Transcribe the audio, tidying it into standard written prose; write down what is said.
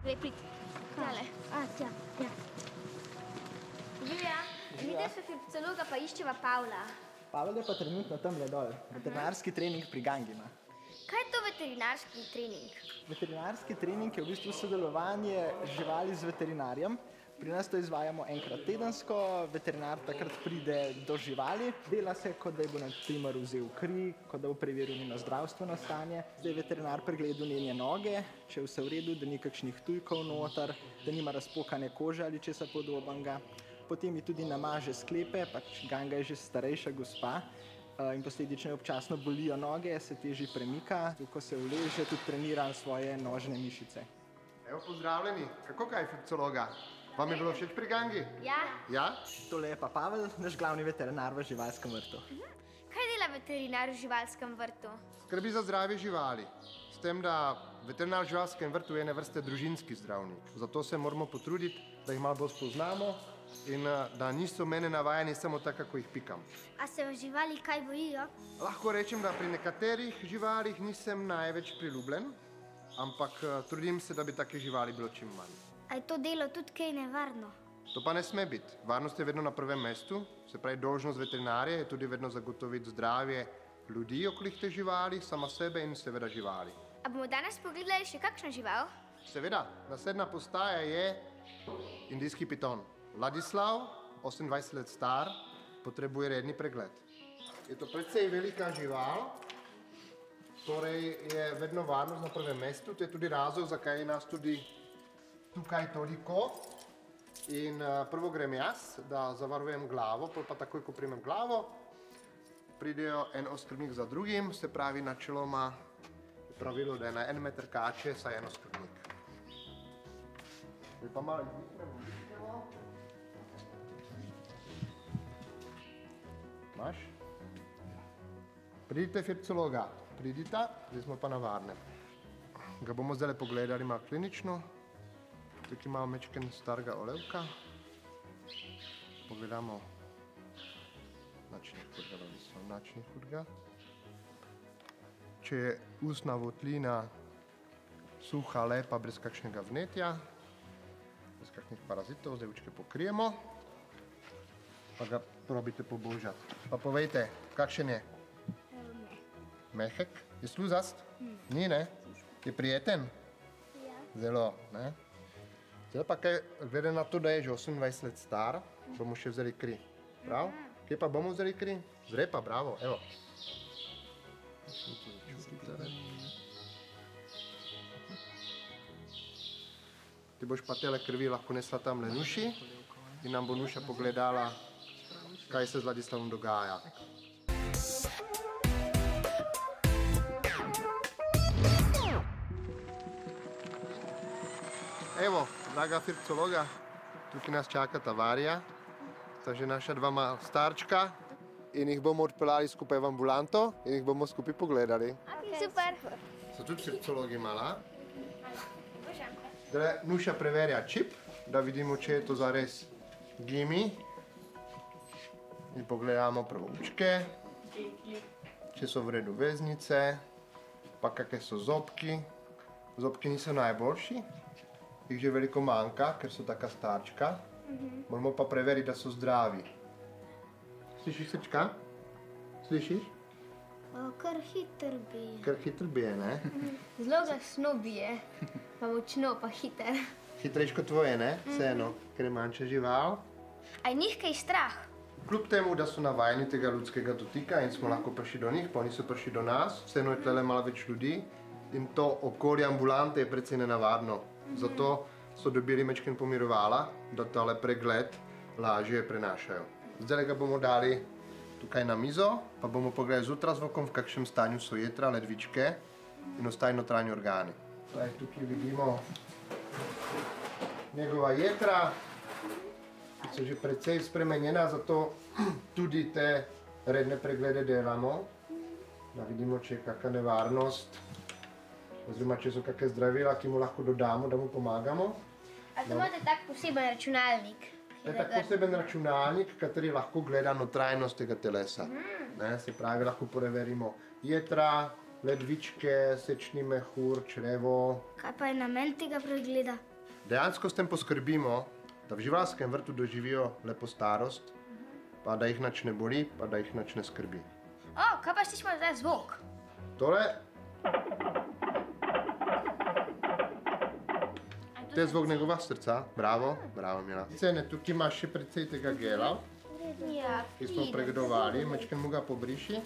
Gre, prid. Tale. Tja. Živja, vidite se Hribcologa, pa iščeva Pavla. Pavel je pa trenutno tamle dol, veterinarski trening pri gangi ima. Kaj je to veterinarski trening? Veterinarski trening je v bistvu sodelovanje živali z veterinarjem. Pri nas to izvajamo enkrat tedensko, veterinar takrat pride do živali, dela se, kot da je bo na primer vzel kri, kot da bo preveril njeno zdravstveno stanje. Zdaj veterinar pregledal njene noge, če je vse v redu, da ni kakšnih tujkov noter, da nima razpokane kože ali česa podobnega. Potem ji tudi namaže sklepe, pač Ganga je že starejša gospa in posledično občasno bolijo noge, se težje premika, ko se uleže, tudi trenira svoje nožne mišice. Evo, pozdravljeni, kako kaj Hribcologa? Vam je bilo všeč pri gangi? Ja? Tole je pa Pavel, naš glavni veterinar v živalskem vrtu. Kaj dela veterinar v živalskem vrtu? Skrbi za zdravje živali. S tem, da veterinar v živalskem vrtu je ene vrste družinski zdravnik. Zato se moramo potruditi, da jih malo bolj spoznamo in da niso mene navajeni samo tako, kako jih pikam. A se v živali kaj bojijo? Lahko rečem, da pri nekaterih živalih nisem največ priljubljen, ampak trudim se, da bi take živali bilo čim manj. A je to delo tudi kaj nevarno? To pa ne sme biti. Varnost je vedno na prvem mestu, se pravi dolžnost veterinarja je tudi vedno zagotoviti zdravje ljudi okoli te živali, sama sebe in seveda živali. A bomo danes pogledali še kakšno žival? Seveda, naslednja postaja je indijski piton. Ladislav, 28 let star, potrebuje redni pregled. Je to precej velika žival, torej je vedno varnost na prvem mestu, to je tudi razlog, zakaj je nas tudi tukaj toliko. In prvo grem jaz, da zavarujem glavo, pa takoj, ko primem glavo, pridejo en oskrbnik za drugim, se pravi načeloma pravilo, da je na 1 meter kače saj en oskrbnik. Zdaj pa malo izdihnemo. Imaš? Pridite Hribcologa, pridite, zdaj smo pa na varnem. Ga bomo zdaj pogledali malo klinično. Tukaj imamo mečken starega olevka. Pogledamo način hudega. Če je ustna votlina suha, lepa, brez kakšnega vnetja, brez kakšnih parazitov, zdaj očke pokrijemo, pa ga probite pobožati. Pa povejte, kakšen je? Mehek? Je sluzast? Ni, ne? Je prijeten? Ja. Zelo, ne? Zdaj pa kaj, glede na to, da je že 28 let star, bomo še vzeli kri. Prav? Kje pa bomo vzeli kri? Z repa, bravo, evo. Ti boš pa tele krvi lahko nesla tamle Nuši in nam bo Nuša pogledala, kaj se z Ladislavom dogaja. Evo, draga Hribcologa, tukaj nas čaka avarija. Sta že naša dva starčka in jih bomo odpeljali skupaj v ambulanto in jih bomo skupaj pogledali. Super. So tudi Hribcologi mala. Zdaj Nuša preverja čip, da vidimo, če je to zares gimi. In pogledamo prvo očke, če so v redu veznice, pa kakšne so zobki. Zobki niso najboljši, jih že veliko manjka, ker so taka starčka. Moramo pa preveriti, da so zdravi. Slišiš srčka? Slišiš? Kar hitro bije. Kar hitro bije, ne? Zelo glasno bije, pa močno, pa hiter. Hitrejš kot tvoje, ne? Vseeno, ker je manjša žival. A je njih kaj strah? Kljub temu, da so navajeni tega ljudskega dotika in smo lahko prišli do njih, pa niso prišli do nas, vseeno je tlele malo več ljudi in to okolje ambulante je precej nenavadno. Zato so dobili mečken pomirovala, da tale pregled lažje prenašajo. Zdaj ga bomo dali tukaj na mizo, pa bomo pogledali z ultrazvokom, v kakšnem stanju so jetra, ledvičke in ostali notranji organi. Tukaj vidimo njegova jetra, ki so že precej spremenjena, zato tudi te redne preglede delamo, da vidimo, če je kakšna nevarnost, oziroma če so kakšne zdravila, ki mu lahko dodamo, da mu pomagamo. A to imate tak poseben računalnik? To je tak poseben računalnik, kateri lahko gleda notranjost tega telesa. Se pravi, lahko preverimo jetra, ledvičke, sečni mehur, črevo. Kaj pa je namen tega pregleda? Dejansko s tem poskrbimo, da v živalskem vrtu doživijo lepo starost, pa da jih nič ne boli, pa da jih nič ne skrbi. O, kaj pa slišimo zdaj zvok? Tole, to je zvok njegova srca. Bravo, bravo, Mila. Cene, tukaj imaš še precej tega gela, Ja, ki smo pregledovali, majčkeno mu ga pobriši.